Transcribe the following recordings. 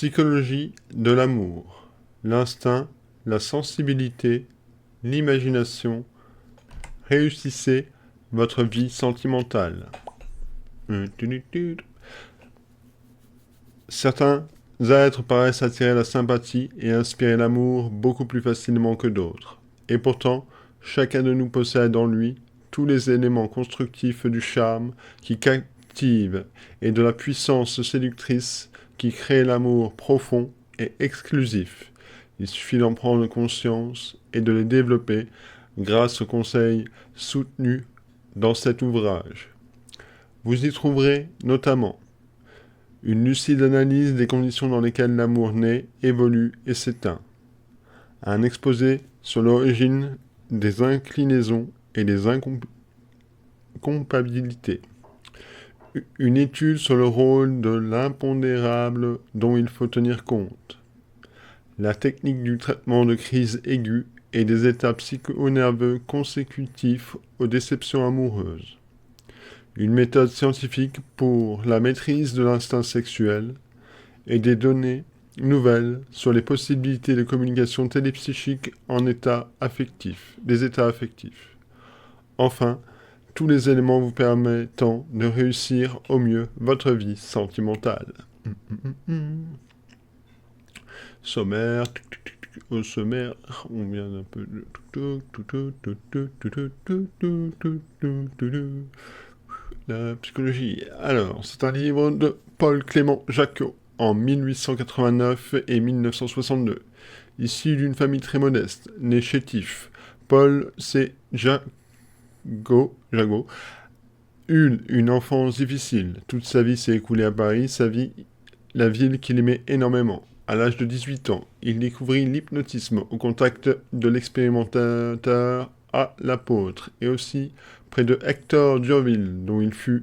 Psychologie de l'amour. L'instinct, la sensibilité, l'imagination. Réussissez votre vie sentimentale. Certains êtres paraissent attirer la sympathie et inspirer l'amour beaucoup plus facilement que d'autres. Et pourtant, chacun de nous possède en lui tous les éléments constructifs du charme qui captive et de la puissance séductrice qui crée l'amour profond et exclusif. Il suffit d'en prendre conscience et de les développer grâce aux conseils soutenus dans cet ouvrage. Vous y trouverez notamment une lucide analyse des conditions dans lesquelles l'amour naît, évolue et s'éteint, un exposé sur l'origine des inclinaisons et des incompatibilités, une étude sur le rôle de l'impondérable dont il faut tenir compte, la technique du traitement de crise aiguë et des états psychonerveux consécutifs aux déceptions amoureuses, une méthode scientifique pour la maîtrise de l'instinct sexuel et des données nouvelles sur les possibilités de communication télépsychique en état affectif, des états affectifs. Enfin, tous les éléments vous permettant de réussir au mieux votre vie sentimentale. Sommaire, au sommaire, on vient un peu de la psychologie. Alors, c'est un livre de Paul Clément Jacquot en 1889 et 1962. Issu d'une famille très modeste, né chétif, Paul C. Jagot eut une enfance difficile. Toute sa vie s'est écoulée à Paris, la ville qu'il aimait énormément. À l'âge de 18 ans, il découvrit l'hypnotisme au contact de l'expérimentateur à l'apôtre et aussi près de Hector d'Urville, dont il fut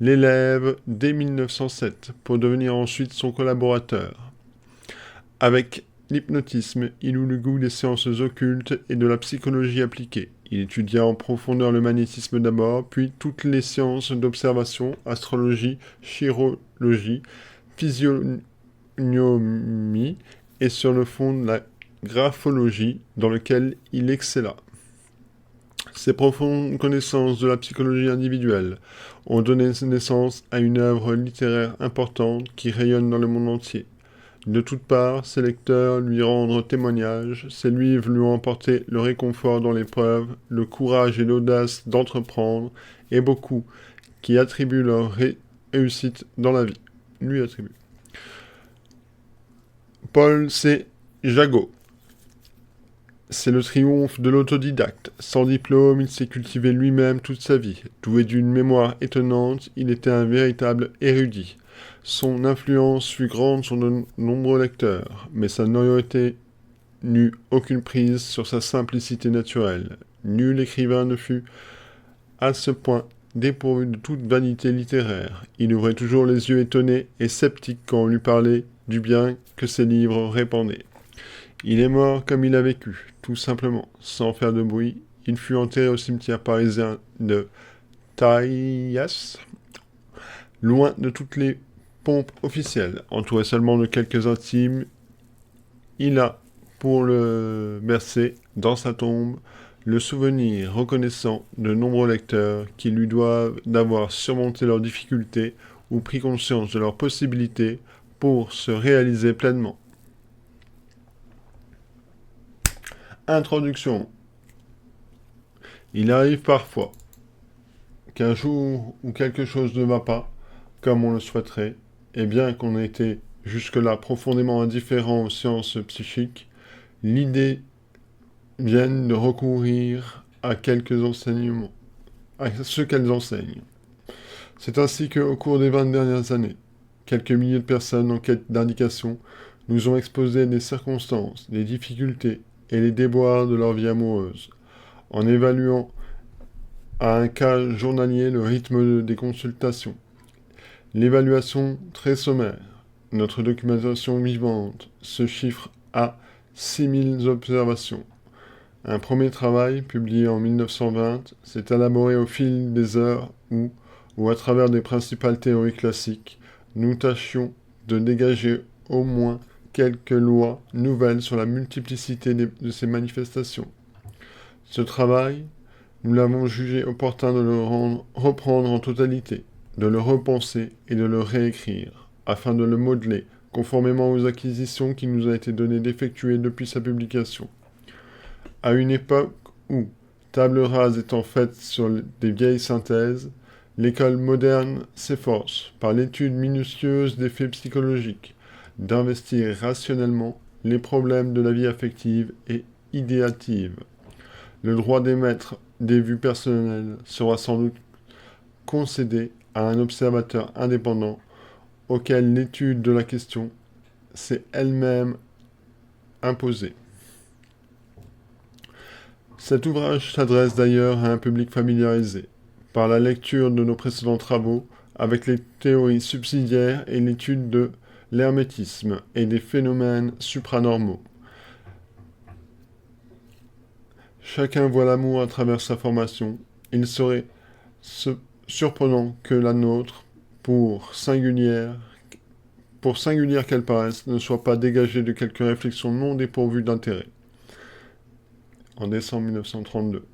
l'élève dès 1907 pour devenir ensuite son collaborateur. Avec l'hypnotisme, il eut le goût des sciences occultes et de la psychologie appliquée. Il étudia en profondeur le magnétisme d'abord, puis toutes les sciences d'observation, astrologie, chirologie, physiognomie et sur le fond de la graphologie dans lequel il excella. Ses profondes connaissances de la psychologie individuelle ont donné naissance à une œuvre littéraire importante qui rayonne dans le monde entier. De toutes parts, ses lecteurs lui rendent témoignage, ses livres lui ont apporté le réconfort dans l'épreuve, le courage et l'audace d'entreprendre, et beaucoup qui attribuent leur réussite dans la vie. Lui attribue. Paul C. Jagot. C'est le triomphe de l'autodidacte. Sans diplôme, il s'est cultivé lui-même toute sa vie. Doué d'une mémoire étonnante, il était un véritable érudit. Son influence fut grande sur de nombreux lecteurs, mais sa notoriété n'eut aucune prise sur sa simplicité naturelle. Nul écrivain ne fut à ce point dépourvu de toute vanité littéraire. Il ouvrait toujours les yeux étonnés et sceptiques quand on lui parlait du bien que ses livres répandaient. Il est mort comme il a vécu, tout simplement, sans faire de bruit. Il fut enterré au cimetière parisien de Taillas, loin de toutes les pompes officielles, entouré seulement de quelques intimes. Il a, pour le bercer, dans sa tombe, le souvenir reconnaissant de nombreux lecteurs qui lui doivent d'avoir surmonté leurs difficultés ou pris conscience de leurs possibilités pour se réaliser pleinement. Introduction. Il arrive parfois qu'un jour où quelque chose ne va pas, comme on le souhaiterait, et bien qu'on ait été jusque-là profondément indifférent aux sciences psychiques, l'idée vienne de recourir à quelques enseignements, à ce qu'elles enseignent. C'est ainsi qu'au cours des 20 dernières années, quelques milliers de personnes en quête d'indications nous ont exposé des circonstances, des difficultés et les déboires de leur vie amoureuse, en évaluant à un cas journalier le rythme des consultations. L'évaluation très sommaire, notre documentation vivante, se chiffre à 6000 observations. Un premier travail, publié en 1920, s'est élaboré au fil des heures où à travers des principales théories classiques, nous tâchions de dégager au moins quelques lois nouvelles sur la multiplicité de ces manifestations. Ce travail, nous l'avons jugé opportun de reprendre en totalité, de le repenser et de le réécrire, afin de le modeler conformément aux acquisitions qui nous a été donné d'effectuer depuis sa publication. À une époque où, table rase étant faite sur des vieilles synthèses, l'école moderne s'efforce, par l'étude minutieuse des faits psychologiques, d'investir rationnellement les problèmes de la vie affective et idéative. Le droit d'émettre des vues personnelles sera sans doute concédé à un observateur indépendant auquel l'étude de la question s'est elle-même imposée. Cet ouvrage s'adresse d'ailleurs à un public familiarisé, par la lecture de nos précédents travaux, avec les théories subsidiaires et l'étude de l'hermétisme et des phénomènes supranormaux. Chacun voit l'amour à travers sa formation. Il serait surprenant que la nôtre, pour singulière qu'elle paraisse, ne soit pas dégagée de quelques réflexions non dépourvues d'intérêt. En décembre 1932.